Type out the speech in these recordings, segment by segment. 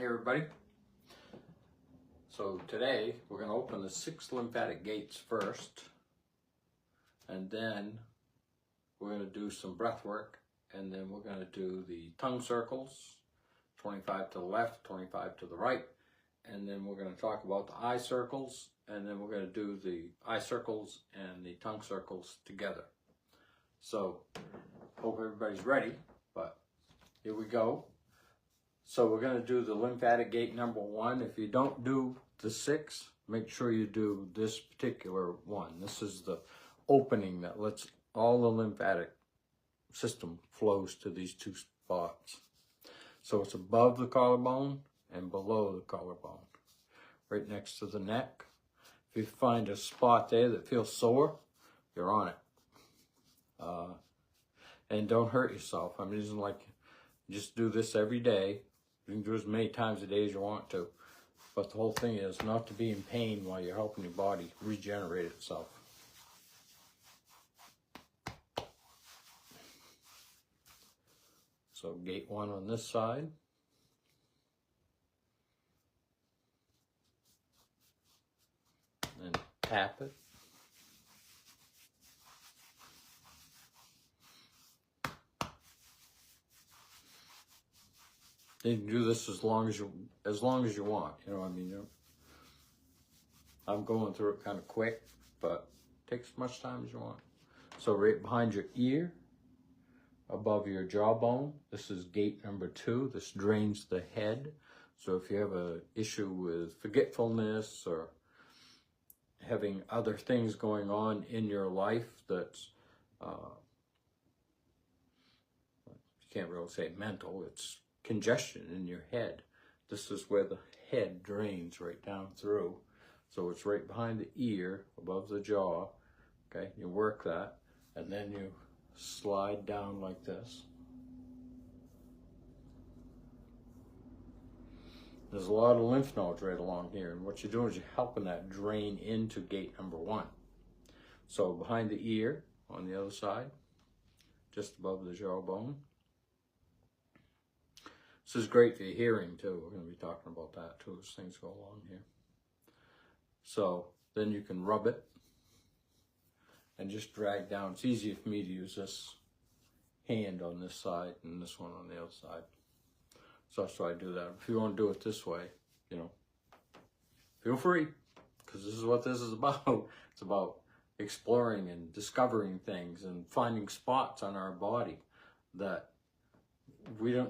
everybody. So today we're going to open the 6 lymphatic gates first, and then we're going to do some breath work, and then we're going to do the tongue circles, 25 to the left, 25 to the right, and then we're going to talk about the eye circles, and then we're going to do the eye circles and the tongue circles together. So hope everybody's ready, but here we go. So we're going to do the lymphatic gate number 1. If you don't do the 6, make sure you do this particular one. This is the opening that lets all the lymphatic system flows to these 2 spots. So it's above the collarbone and below the collarbone, right next to the neck. If you find a spot there that feels sore, you're on it. And don't hurt yourself. I mean, it's like, just do this every day. You can do as many times a day as you want to. But the whole thing is not to be in pain while you're helping your body regenerate itself. So gate 1 on this side. And tap it. You can do this as long as you want. You know what I mean? I'm going through it kind of quick, but take as much time as you want. So right behind your ear, above your jawbone, this is gate number 2. This drains the head. So if you have an issue with forgetfulness or having other things going on in your life that's, you can't really say mental, it's congestion in your head. This is where the head drains right down through. So it's right behind the ear, above the jaw. Okay, you work that, and then you slide down like this. There's a lot of lymph nodes right along here, and what you're doing is you're helping that drain into gate number 1. So behind the ear, on the other side, just above the jawbone. This is great for your hearing too. We're going to be talking about that too as things go along here. So then you can rub it and just drag down. It's easier for me to use this hand on this side and this one on the other side. So that's why I do that. If you want to do it this way, you know, feel free, because this is what this is about. It's about exploring and discovering things and finding spots on our body that we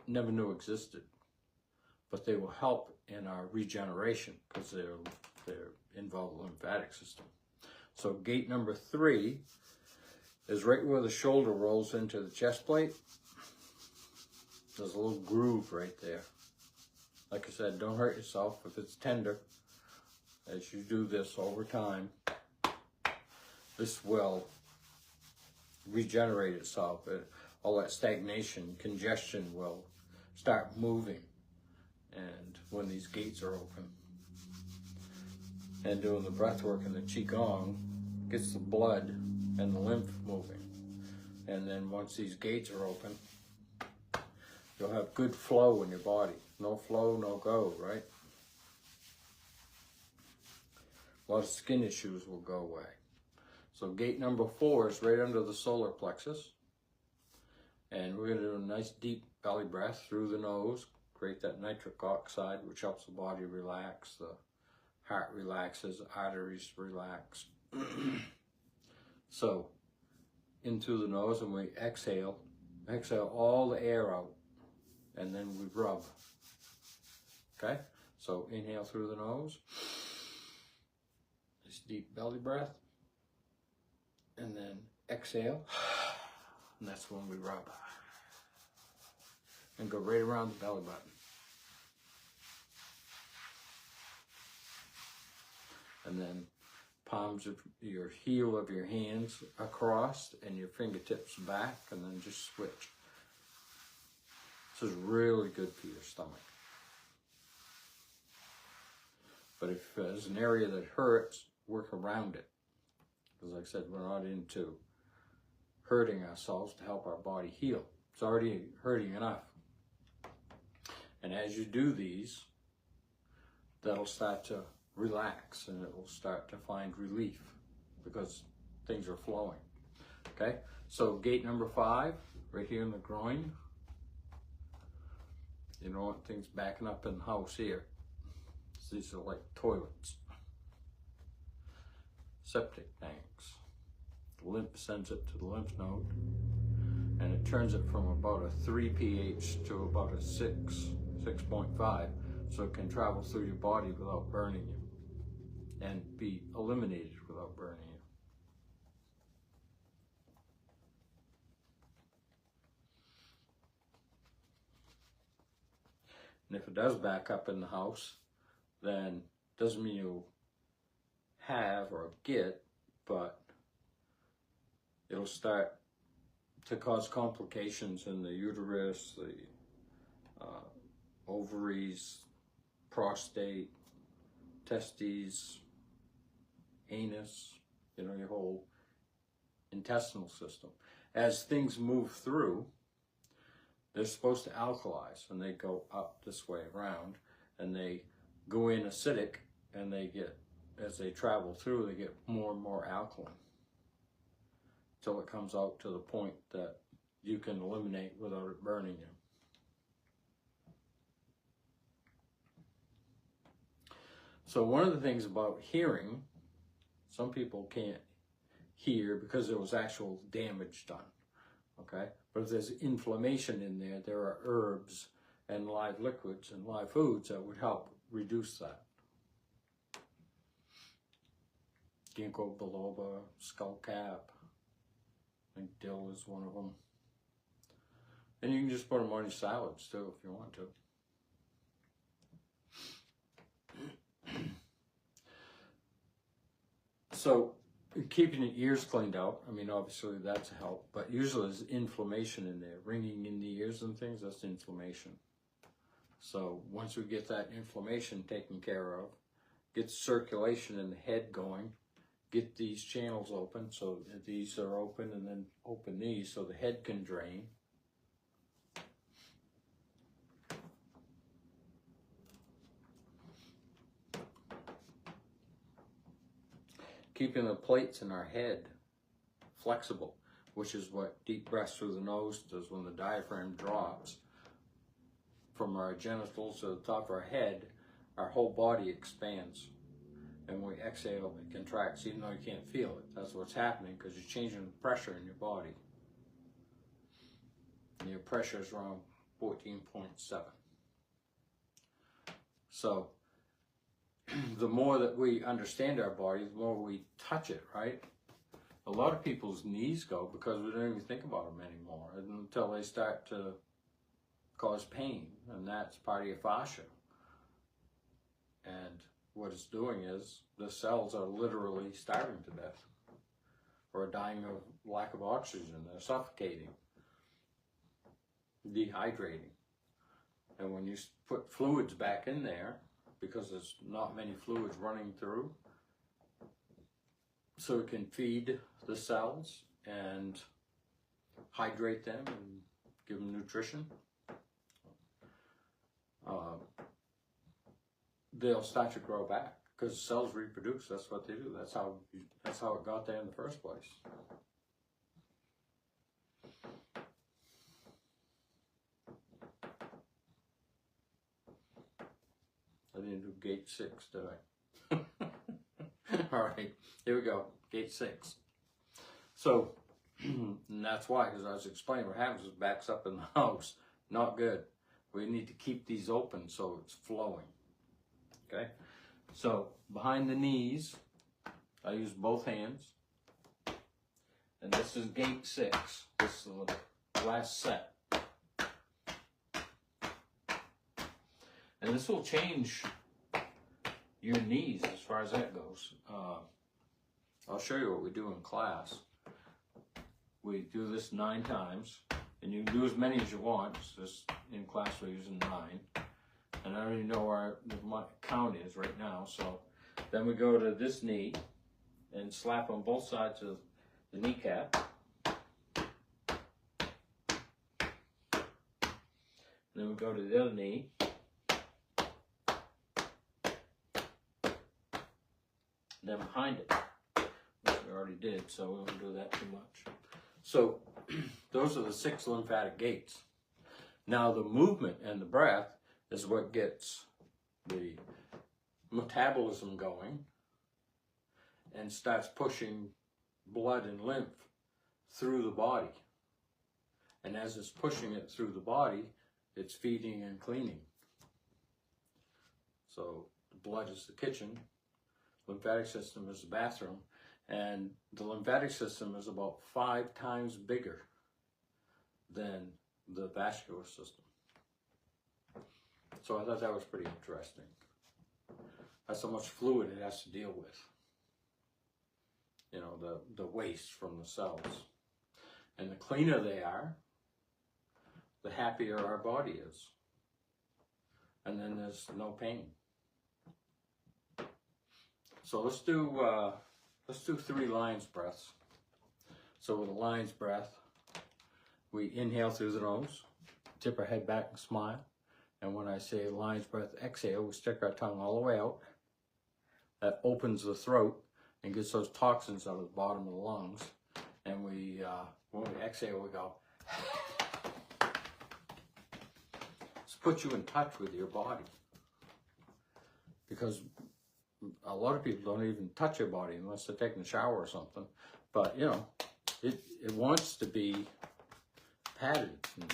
never knew existed, but they will help in our regeneration because they're involved the lymphatic system. So gate number 3 is right where the shoulder rolls into the chest plate. There's a little groove right there. Like I said, don't hurt yourself if it's tender. As you do this over time, this will regenerate itself. All that stagnation, congestion will start moving, and when these gates are open. And doing the breath work and the Qigong gets the blood and the lymph moving. And then once these gates are open, you'll have good flow in your body. No flow, no go, right? A lot of skin issues will go away. So gate number 4 is right under the solar plexus. And we're going to do a nice deep belly breath through the nose, create that nitric oxide, which helps the body relax, the heart relaxes, arteries relax. So, in through the nose, and we exhale all the air out, and then we rub. Okay? So, inhale through the nose, this deep belly breath, and then exhale, and that's when we rub. And go right around the belly button. And then palms of your heel of your hands across and your fingertips back, and then just switch. This is really good for your stomach. But if there's an area that hurts, work around it. Because like I said, we're not into hurting ourselves to help our body heal. It's already hurting enough. And as you do these, that'll start to relax and it will start to find relief because things are flowing. Okay, so gate number 5, right here in the groin. You don't want things backing up in the house here. So these are like toilets. Septic tanks. The lymph sends it to the lymph node and it turns it from about a 3 pH to about a 6.5, so it can travel through your body without burning you and be eliminated without burning you. And if it does back up in the house, then it doesn't mean you'll have or get, but it'll start to cause complications in the uterus, the ovaries, prostate, testes, anus, you know, your whole intestinal system. As things move through, they're supposed to alkalize, and they go up this way around, and they go in acidic, and they get, as they travel through, they get more and more alkaline, till it comes out to the point that you can eliminate without it burning you. So one of the things about hearing, some people can't hear because there was actual damage done, okay? But if there's inflammation in there, there are herbs and live liquids and live foods that would help reduce that. Ginkgo biloba, skullcap, I think dill is one of them. And you can just put them on your salads too if you want to. So keeping your ears cleaned out, I mean, obviously that's a help, but usually there's inflammation in there. Ringing in the ears and things, that's inflammation. So once we get that inflammation taken care of, get circulation in the head going, get these channels open, so these are open, and then open these so the head can drain. Keeping the plates in our head flexible, which is what deep breaths through the nose does. When the diaphragm drops from our genitals to the top of our head, our whole body expands. And when we exhale, it contracts, even though you can't feel it. That's what's happening because you're changing the pressure in your body. And your pressure is around 14.7. So the more that we understand our body, the more we touch it, right? A lot of people's knees go because we don't even think about them anymore until they start to cause pain, and that's part of your fascia. And what it's doing is the cells are literally starving to death or dying of lack of oxygen. They're suffocating, dehydrating. And when you put fluids back in there, because there's not many fluids running through, so it can feed the cells and hydrate them and give them nutrition, they'll start to grow back because cells reproduce. That's what they do. That's how it got there in the first place. I didn't do gate 6, did I? All right, here we go, gate 6. So, and that's why, because I was explaining what happens is it backs up in the house. Not good. We need to keep these open so it's flowing. Okay? So, behind the knees, I use both hands. And this is gate 6. This is the last set. And this will change your knees as far as that goes. I'll show you what we do in class. We do this 9 times, and you can do as many as you want. It's just in class we're using 9. And I don't even know where my count is right now. So then we go to this knee and slap on both sides of the kneecap. And then we go to the other knee then behind it, which we already did, so we won't do that too much. So those are the 6 lymphatic gates. Now the movement and the breath is what gets the metabolism going and starts pushing blood and lymph through the body. And as it's pushing it through the body, it's feeding and cleaning. So the blood is the kitchen, lymphatic system is the bathroom, and the lymphatic system is about 5 times bigger than the vascular system. So I thought that was pretty interesting. That's how much fluid it has to deal with. You know, the waste from the cells. And the cleaner they are, the happier our body is. And then there's no pain. So let's do 3 lion's breaths. So with a lion's breath, we inhale through the nose, tip our head back and smile. And when I say lion's breath, exhale, we stick our tongue all the way out. That opens the throat and gets those toxins out of the bottom of the lungs. And we, when we exhale, we go. This puts you in touch with your body. Because a lot of people don't even touch their body unless they're taking a shower or something. But, you know, it wants to be padded and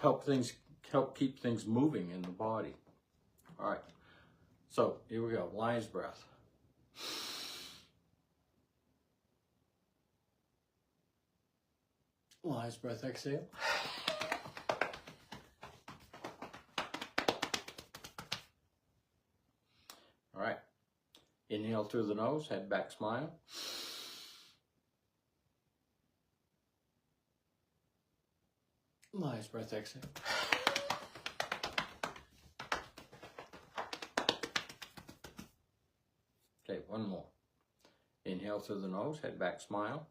help keep things moving in the body. All right. So here we go. Lion's breath. Lion's breath, exhale. All right. Inhale through the nose, head back, smile. Lion's breath, exhale. Okay, one more. Inhale through the nose, head back, smile.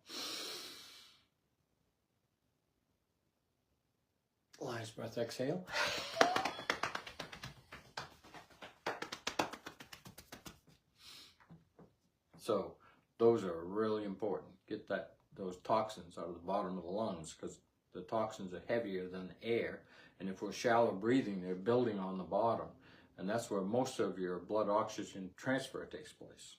Lion's breath, exhale. So those are really important. Get those toxins out of the bottom of the lungs, because the toxins are heavier than the air. And if we're shallow breathing, they're building on the bottom. And that's where most of your blood oxygen transfer takes place.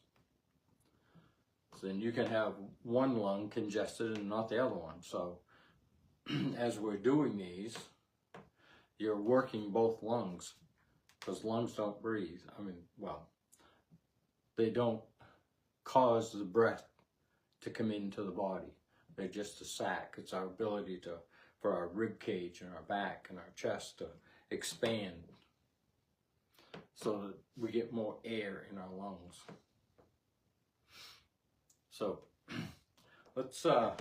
So then you can have one lung congested and not the other one. So as we're doing these, you're working both lungs, because lungs don't breathe. I mean, well, they don't cause the breath to come into the body. They're just a sac. It's our ability for our rib cage and our back and our chest to expand so that we get more air in our lungs. So let's, we're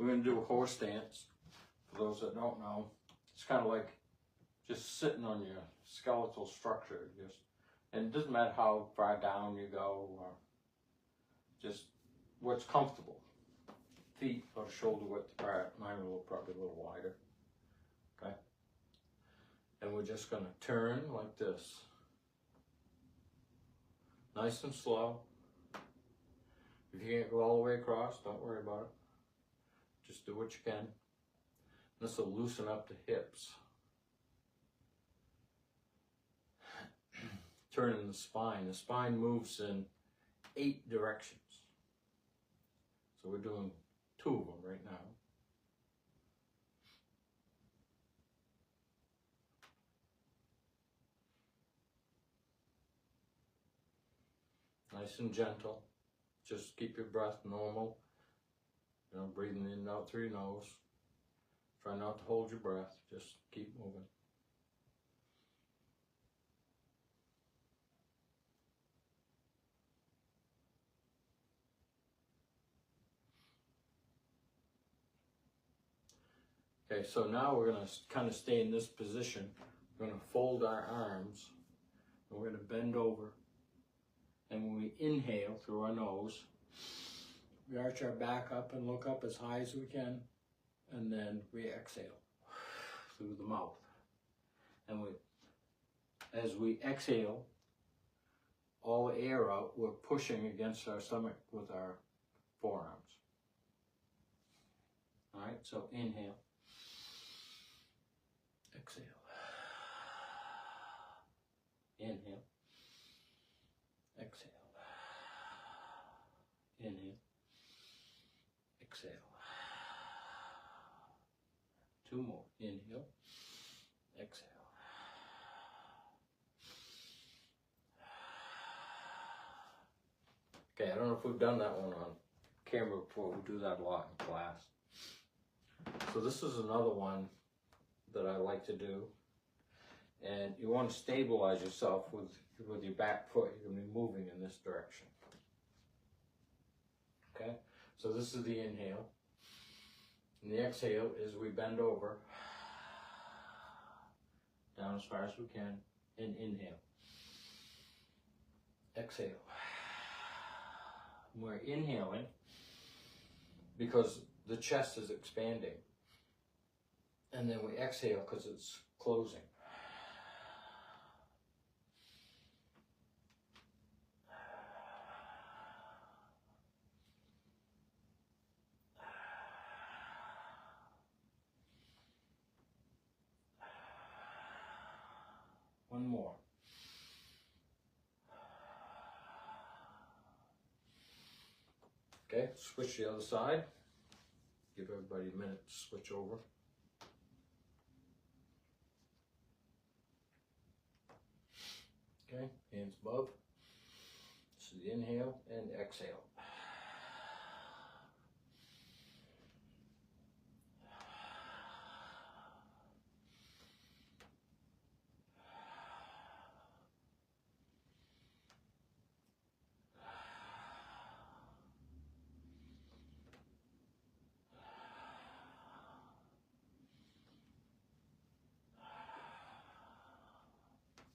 going to do a horse stance. For those that don't know, it's kind of like just sitting on your skeletal structure. And it doesn't matter how far down you go, or just what's comfortable. Feet about shoulder width apart. Mine are probably a little wider. Okay. And we're just going to turn like this. Nice and slow. If you can't go all the way across, don't worry about it. Just do what you can. This will loosen up the hips. Turning the spine. The spine moves in 8 directions. So we're doing 2 of them right now. Nice and gentle. Just keep your breath normal. You know, breathing in and out through your nose. Try not to hold your breath. Just keep moving. Okay, so now we're going to kind of stay in this position. We're going to fold our arms. And we're going to bend over. And when we inhale through our nose, we arch our back up and look up as high as we can. And then we exhale through the mouth. And as we exhale, all the air out, we're pushing against our stomach with our forearms. All right, so inhale, exhale, inhale, exhale, inhale, exhale. Two more, inhale, exhale. Okay, I don't know if we've done that one on camera before. We do that a lot in class. So this is another one that I like to do. And you want to stabilize yourself with your back foot. You're going to be moving in this direction. Okay, so this is the inhale. And the exhale is we bend over, down as far as we can, and inhale. Exhale. We're inhaling because the chest is expanding. And then we exhale because it's closing. One more. Okay, switch to the other side. Give everybody a minute to switch over. Okay, hands above. This is the inhale and exhale.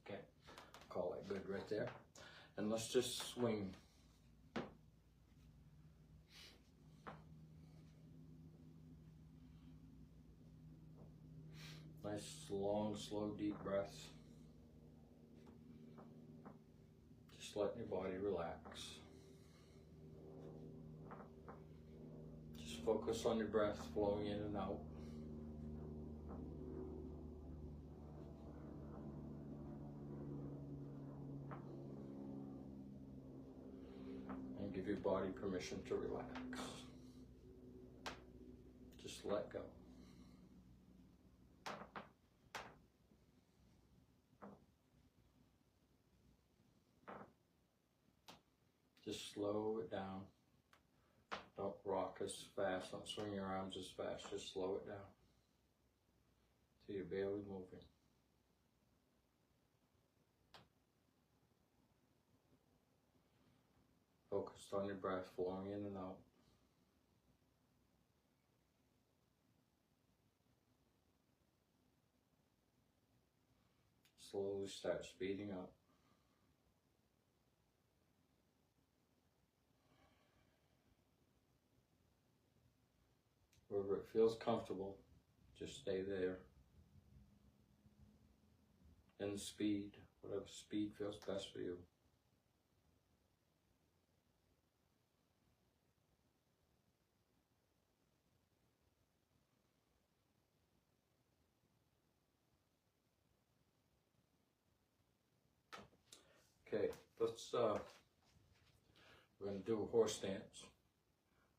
Okay, call that good right there. And let's just swing. Nice, long, slow, deep breaths. Just letting your body relax. Just focus on your breath flowing in and out. And give your body permission to relax. Just let go. Just slow it down. Don't rock as fast, don't swing your arms as fast, just slow it down till you're barely moving. Focused on your breath flowing in and out. Slowly start speeding up. Wherever it feels comfortable, just stay there. And speed, whatever speed feels best for you. Okay, we're going to do a horse stance.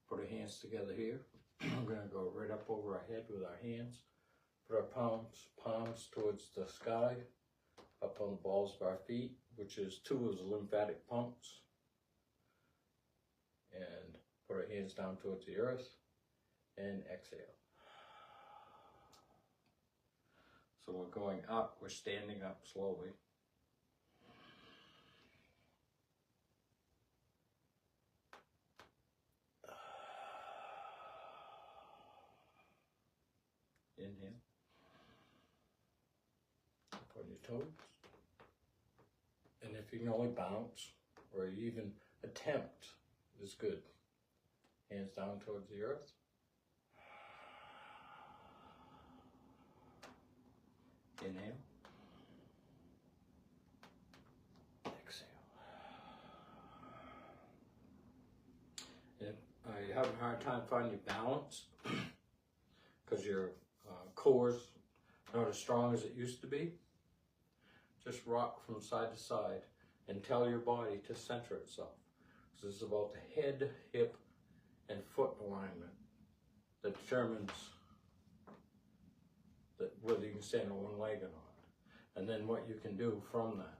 Put our hands together here. We're going to go right up over our head with our hands. Put our palms towards the sky, up on the balls of our feet, which is 2 of the lymphatic pumps. And put our hands down towards the earth and exhale. So we're going up, we're standing up slowly. Inhale. Up on your toes. And if you can only bounce or even attempt is good. Hands down towards the earth. Inhale. Exhale. hard time finding balance because your core's not as strong as it used to be, just rock from side to side and tell your body to center itself. This is about the head, hip, and foot alignment that determines that whether you can stand on one leg or not, and then what you can do from that.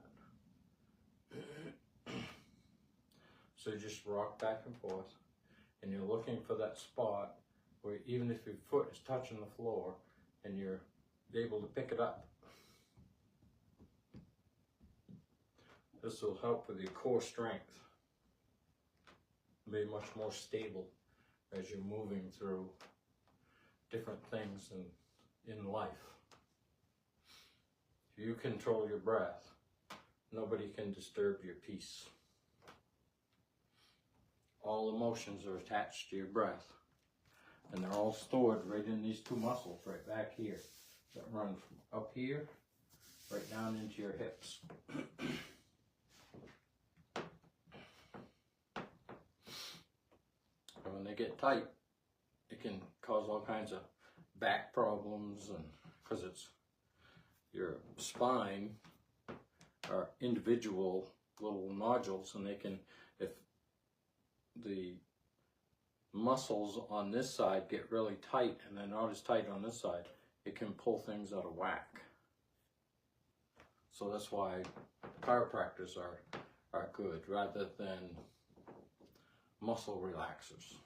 So you just rock back and forth, and you're looking for that spot where even if your foot is touching the floor and you're able to pick it up. This will help with your core strength, be much more stable as you're moving through different things in life. If you control your breath, nobody can disturb your peace. All emotions are attached to your breath, and they're all stored right in these two muscles right back here that run from up here right down into your hips. And when they get tight, it can cause all kinds of back problems, and because it's your spine are individual little nodules, and they can, if the muscles on this side get really tight and they're not as tight on this side, it can pull things out of whack. So that's why chiropractors are good rather than muscle relaxers.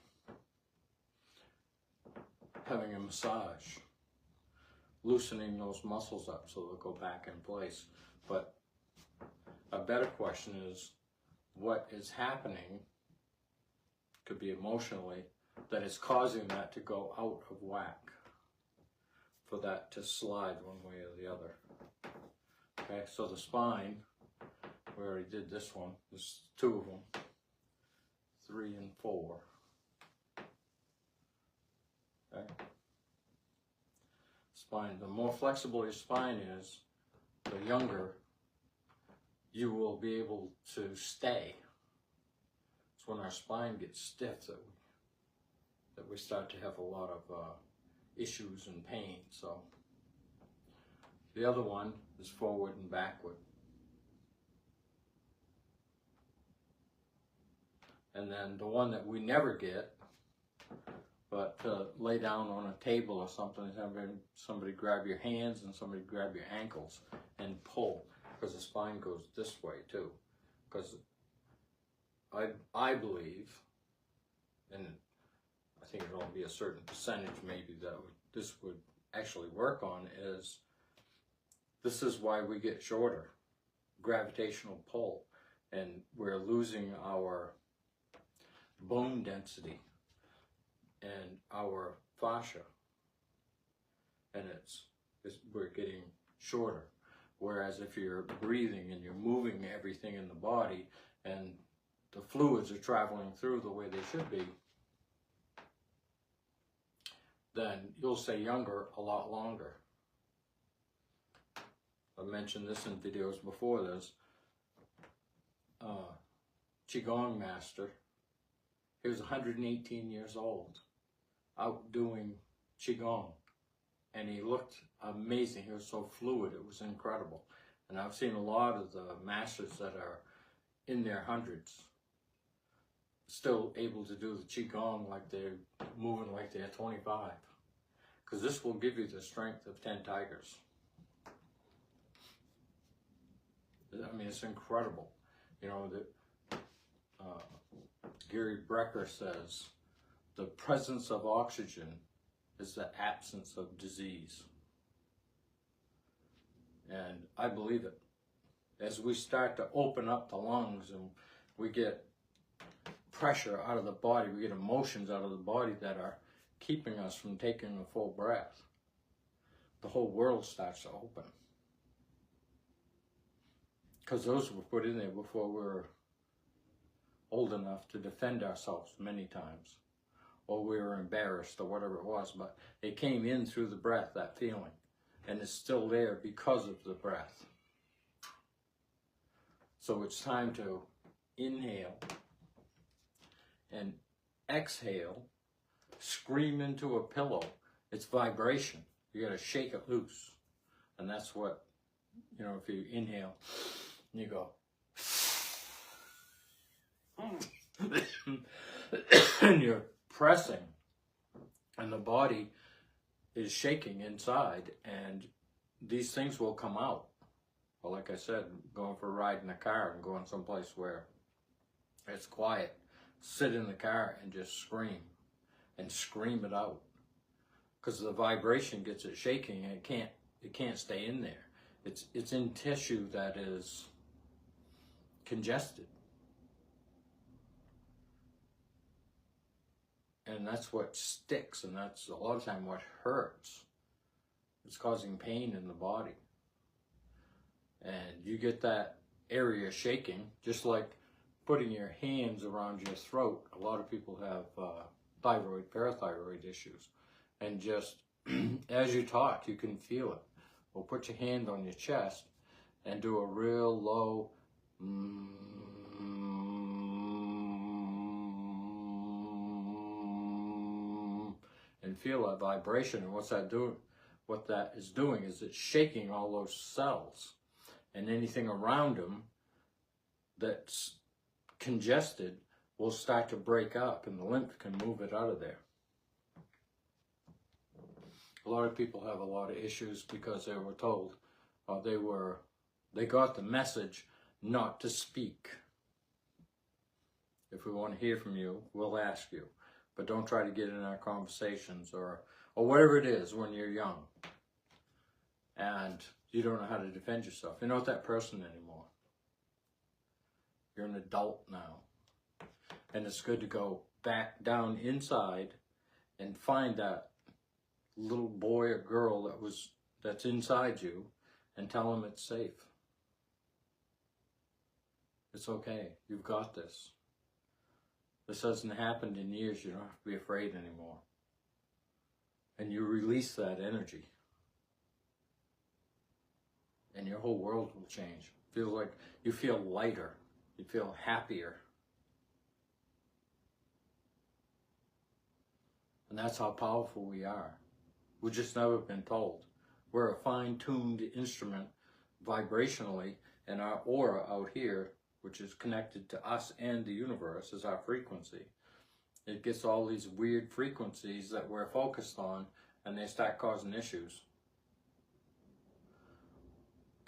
Having a massage, loosening those muscles up so they'll go back in place. But a better question is, what is happening, could be emotionally, that is causing that to go out of whack, for that to slide one way or the other. Okay, so the spine, we already did this one, there's two of them, 3 and 4. Okay. Spine, the more flexible your spine is, the younger you will be able to stay. It's when our spine gets stiff that we start to have a lot of issues and pain. So the other one is forward and backward. And then the one that we never get, but lay down on a table or something, and somebody grab your hands and somebody grab your ankles and pull, because the spine goes this way too. Because I believe, and I think it'll be a certain percentage maybe that this would actually work on, is this is why we get shorter, gravitational pull, and we're losing our bone density and our fascia, and we're getting shorter. Whereas if you're breathing and you're moving everything in the body and the fluids are traveling through the way they should be, then you'll stay younger a lot longer. I mentioned this in videos before this. Qigong master, he was 118 years old, out doing Qigong, and he looked amazing. He was so fluid, it was incredible. And I've seen a lot of the masters that are in their hundreds still able to do the Qigong like they're moving like they're 25. Because this will give you the strength of 10 tigers. I mean, it's incredible. You know, Gary Brecker says, the presence of oxygen is the absence of disease. And I believe it. As we start to open up the lungs and we get pressure out of the body, we get emotions out of the body that are keeping us from taking a full breath, the whole world starts to open. Because those were put in there before we were old enough to defend ourselves many times, or we were embarrassed or whatever it was, but it came in through the breath, that feeling, and it's still there because of the breath. So it's time to inhale and exhale scream into a pillow. It's vibration. You got to shake it loose. And that's what, you know, if you inhale, you go, and you're pressing, and the body is shaking inside, and these things will come out. Well, like I said, going for a ride in a car and going someplace where it's quiet, sit in the car and just scream it out, because the vibration gets it shaking, and it can't stay in there. It's in tissue that is congested. And that's what sticks, and that's a lot of time what hurts. It's causing pain in the body. And you get that area shaking, just like putting your hands around your throat. A lot of people have thyroid, parathyroid issues. And just as you talk, you can feel it. Well, put your hand on your chest and do a real low and feel that vibration. And what's that doing? What that is doing is it's shaking all those cells, and anything around them that's congested will start to break up, and the lymph can move it out of there. A lot of people have a lot of issues because they were told, they got the message not to speak. If we want to hear from you, we'll ask you, but don't try to get in our conversations or whatever it is when you're young and you don't know how to defend yourself. You're not that person anymore. You're an adult now. And it's good to go back down inside and find that little boy or girl that's inside you and tell them it's safe. It's okay. You've got this. This hasn't happened in years. You don't have to be afraid anymore. And you release that energy. And your whole world will change. Feel like you feel lighter. You feel happier. And that's how powerful we are. We've just never been told. We're a fine-tuned instrument vibrationally, and our aura out here, which is connected to us and the universe, is our frequency. It gets all these weird frequencies that we're focused on, and they start causing issues.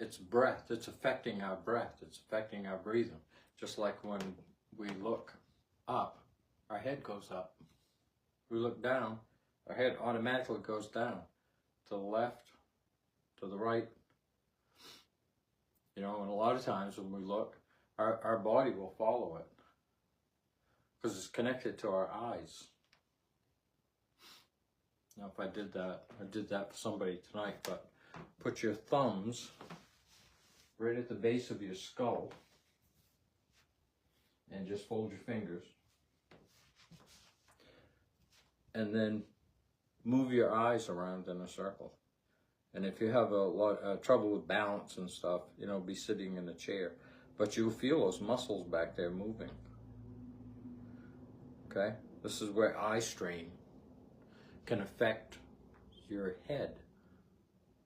It's breath. It's affecting our breath. It's affecting our breathing. Just like when we look up, our head goes up. We look down, our head automatically goes down. To the left, to the right. You know, and a lot of times when we look, our body will follow it. Because it's connected to our eyes. Now if I did that for somebody tonight, but put your thumbs right at the base of your skull and just fold your fingers. And then move your eyes around in a circle. And if you have a lot of trouble with balance and stuff, you know, be sitting in a chair. But you'll feel those muscles back there moving. Okay? This is where eye strain can affect your head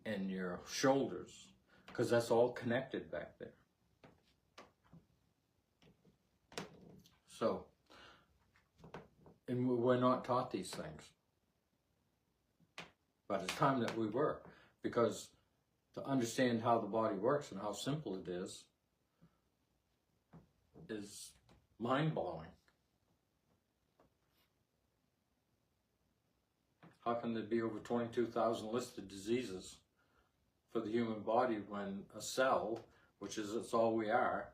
and your shoulders, because that's all connected back there. So, and we're not taught these things. But it's time that we were, because to understand how the body works and how simple it is mind-blowing. How can there be over 22,000 listed diseases for the human body when a cell, which is it's all we are,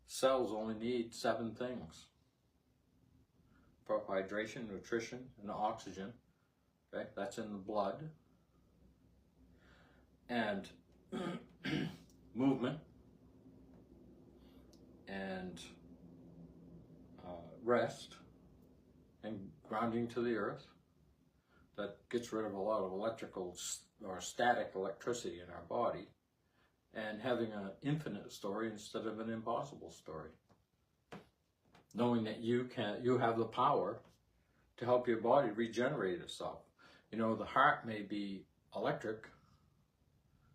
cells only need 7 things. Proper hydration, nutrition, and oxygen. Okay, that's in the blood. And movement and rest and grounding to the earth. That gets rid of a lot of electrical or static electricity in our body, and having an infinite story instead of an impossible story. Knowing that you have the power to help your body regenerate itself. You know, the heart may be electric,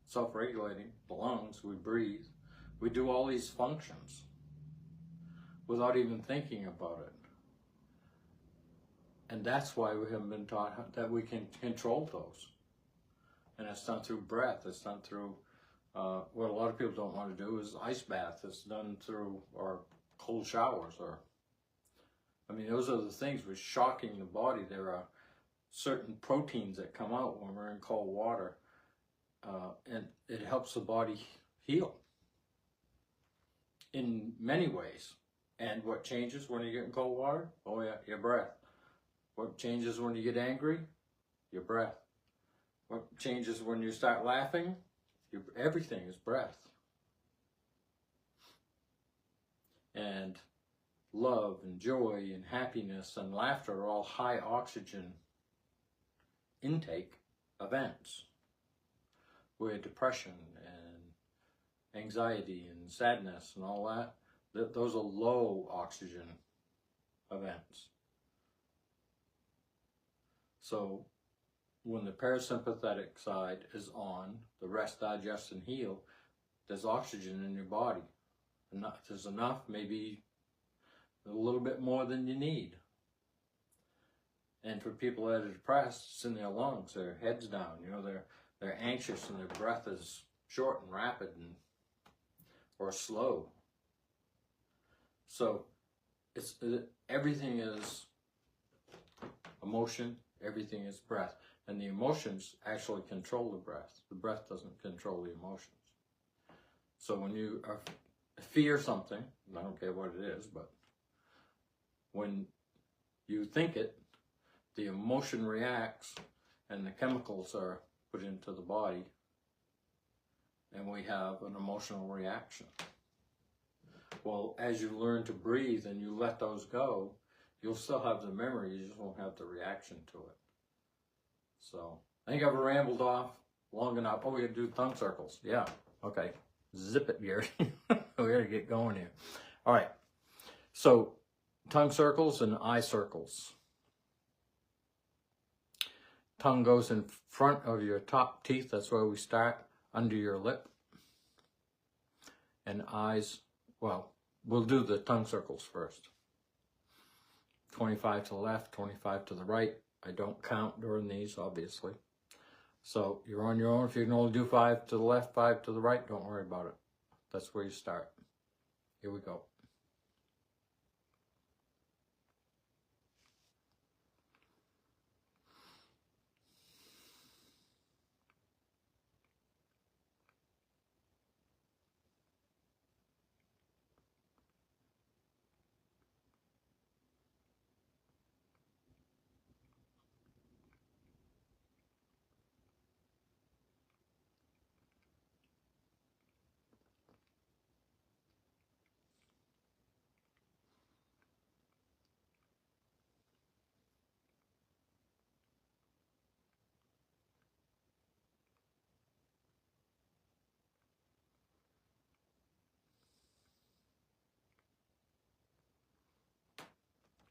self-regulating, the lungs, we breathe. We do all these functions without even thinking about it. And that's why we haven't been taught that we can control those. And it's done through breath. It's done through, what a lot of people don't want to do is ice bath. It's done through, or cold showers, or, I mean, those are the things with shocking the body. There are certain proteins that come out when we're in cold water, and it helps the body heal in many ways. And what changes when you get in cold water? Oh yeah, your breath. What changes when you get angry? Your breath. What changes when you start laughing? Everything is breath. And love and joy and happiness and laughter are all high oxygen intake events, where depression and anxiety and sadness and all that, those are low oxygen events. So when the parasympathetic side is on, the rest, digest, and heal, there's oxygen in your body. There's enough, maybe a little bit more than you need. And for people that are depressed, it's in their lungs, their head's down, you know, they're anxious and their breath is short and rapid or slow. So everything is emotion, everything is breath. And the emotions actually control the breath. The breath doesn't control the emotions. So when you fear something, I don't care what it is, but when you think it, the emotion reacts and the chemicals are put into the body and we have an emotional reaction. Well, as you learn to breathe and you let those go, you'll still have the memory, you just won't have the reaction to it. So, I think I've rambled off long enough. Oh, we gotta do tongue circles. Yeah, okay. Zip it, Gary. We gotta get going here. All right, so tongue circles and eye circles. Tongue goes in front of your top teeth. That's where we start, under your lip. And eyes, well, we'll do the tongue circles first. 25 to the left, 25 to the right. I don't count during these, obviously. So you're on your own. If you can only do 5 to the left, 5 to the right, don't worry about it. That's where you start. Here we go.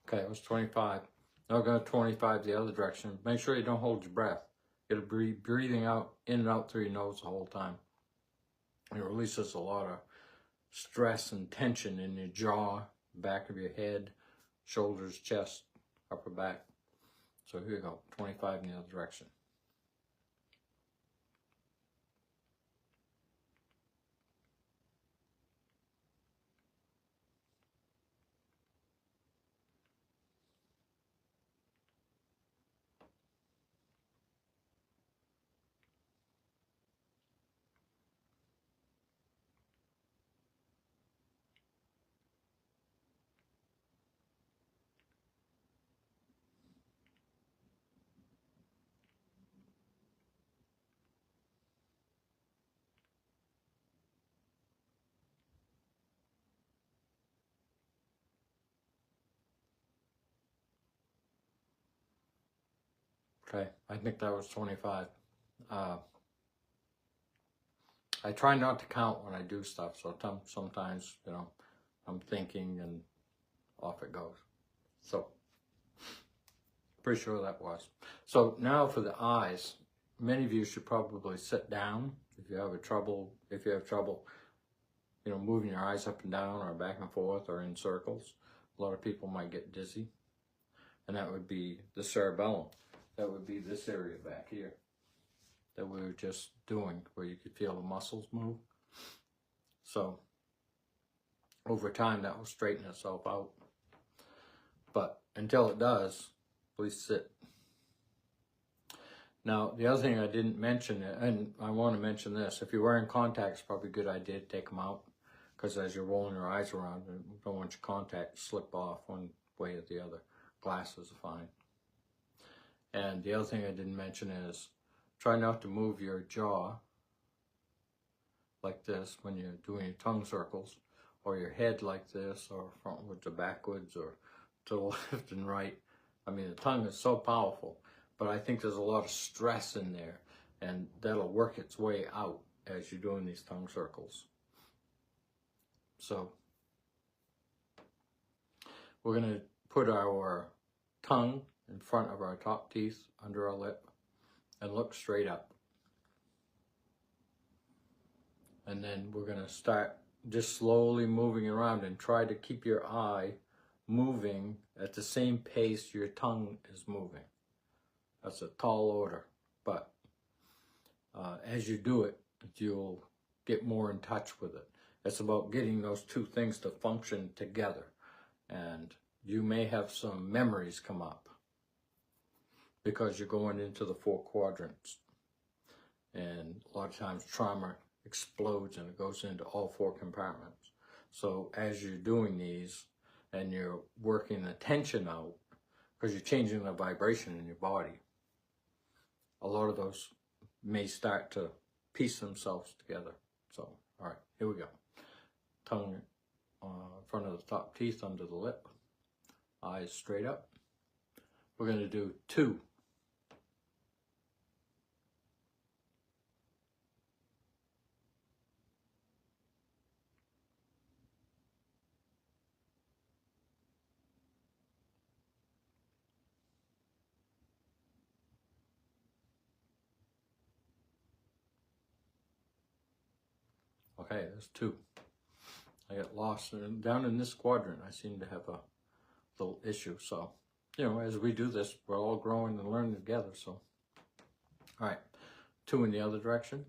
Okay, it was 25. Now we're going to 25 the other direction. Make sure you don't hold your breath. You got to be breathing out, in and out through your nose the whole time. It releases a lot of stress and tension in your jaw, back of your head, shoulders, chest, upper back. So here you go, 25 in the other direction. Okay, I think that was 25. I try not to count when I do stuff, so sometimes, you know, I'm thinking and off it goes. So, Pretty sure that was. So now for the eyes, many of you should probably sit down if you have trouble, moving your eyes up and down or back and forth or in circles. A lot of people might get dizzy. And that would be the cerebellum. That would be this area back here that we were just doing, where you could feel the muscles move. So over time, that will straighten itself out. But until it does, please sit. Now, the other thing I didn't mention, and I want to mention this, if you're wearing contacts, it's probably a good idea to take them out, because as you're rolling your eyes around, you don't want your contacts to slip off one way or the other. Glasses are fine. And the other thing I didn't mention is, try not to move your jaw like this when you're doing your tongue circles, or your head like this, or frontwards or backwards, or to the left and right. I mean, the tongue is so powerful, but I think there's a lot of stress in there, and that'll work its way out as you're doing these tongue circles. So we're going to put our tongue in front of our top teeth, under our lip, and look straight up. And then we're going to start just slowly moving around, and try to keep your eye moving at the same pace your tongue is moving. That's a tall order, but as you do it, you'll get more in touch with it. It's about getting those two things to function together, and you may have some memories come up because you're going into the 4 quadrants, and a lot of times trauma explodes and it goes into all 4 compartments. So as you're doing these and you're working the tension out, because you're changing the vibration in your body, a lot of those may start to piece themselves together. So, all right, here we go. Tongue in front of the top teeth, under the lip, eyes straight up. We're going to do 2. Okay, there's 2. I get lost, and down in this quadrant, I seem to have a little issue. So, as we do this, we're all growing and learning together. So, all right, 2 in the other direction.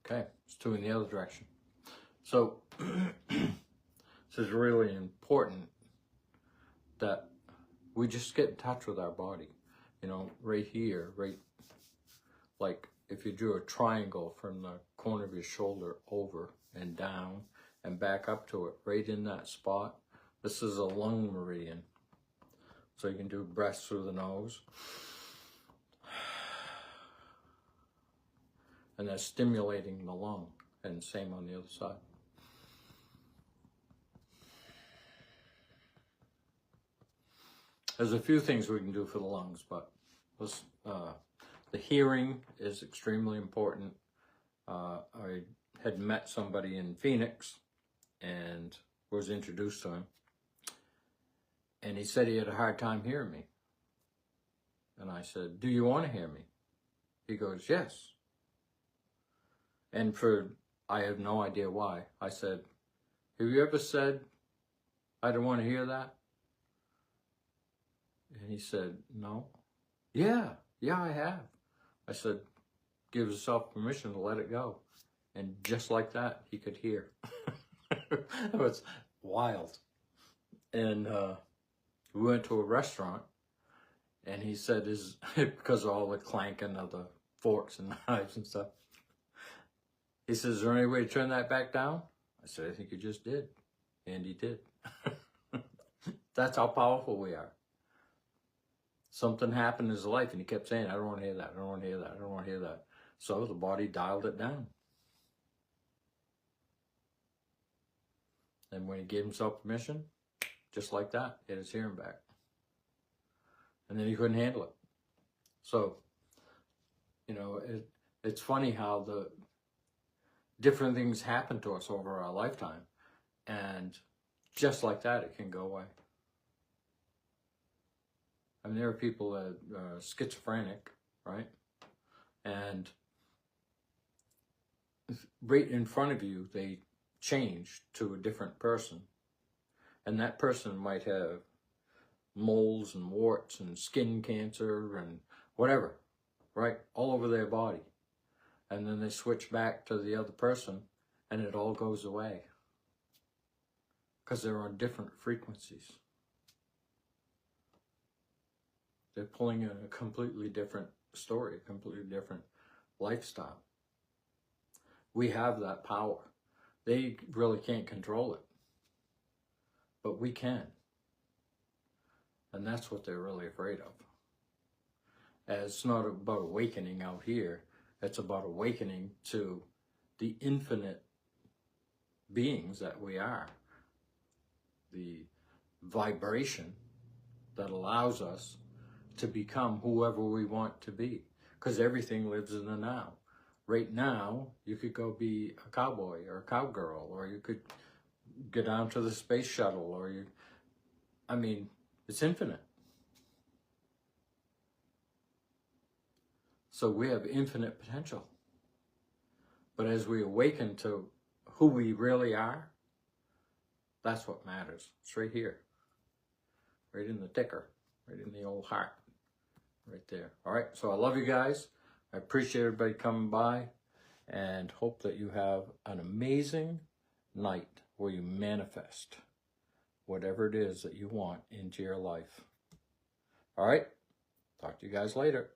Okay, it's 2 in the other direction. So, this is really important that we just get in touch with our body. Right here, right, like if you drew a triangle from the corner of your shoulder over and down and back up to it, right in that spot, this is a lung meridian. So you can do breaths through the nose. And that's stimulating the lung, and same on the other side. There's a few things we can do for the lungs, but the hearing is extremely important. I had met somebody in Phoenix and was introduced to him, and he said he had a hard time hearing me. And I said, "Do you want to hear me?" He goes, "Yes." And I have no idea why. I said, "Have you ever said, I don't want to hear that?" And he said, "No." Yeah, I have. I said, "Give yourself permission to let it go." And just like that, he could hear. It was wild. And we went to a restaurant, and he said, "Is because of all the clanking of the forks and knives and stuff." He says, "Is there any way to turn that back down?" I said, "I think you just did." And he did. That's how powerful we are. Something happened in his life, and he kept saying, "I don't want to hear that, I don't want to hear that, I don't want to hear that." So the body dialed it down. And when he gave himself permission, just like that, he had his hearing back. And then he couldn't handle it. So You know, it's funny how the different things happen to us over our lifetime, and just like that, it can go away. I mean, there are people that are schizophrenic, right? And right in front of you, they change to a different person. And that person might have moles and warts and skin cancer and whatever, right? All over their body. And then they switch back to the other person and it all goes away. Because they're on different frequencies. They're pulling a completely different story, a completely different lifestyle. We have that power. They really can't control it. But we can. And that's what they're really afraid of. It's not about awakening out here. It's about awakening to the infinite beings that we are. The vibration that allows us to become whoever we want to be. Because everything lives in the now. Right now, you could go be a cowboy or a cowgirl, or you could get down to the space shuttle, or I mean, it's infinite. So we have infinite potential. But as we awaken to who we really are, that's what matters. It's right here. Right in the ticker. Right in the old heart. Right there. All right. So I love you guys. I appreciate everybody coming by. And hope that you have an amazing night where you manifest whatever it is that you want into your life. All right. Talk to you guys later.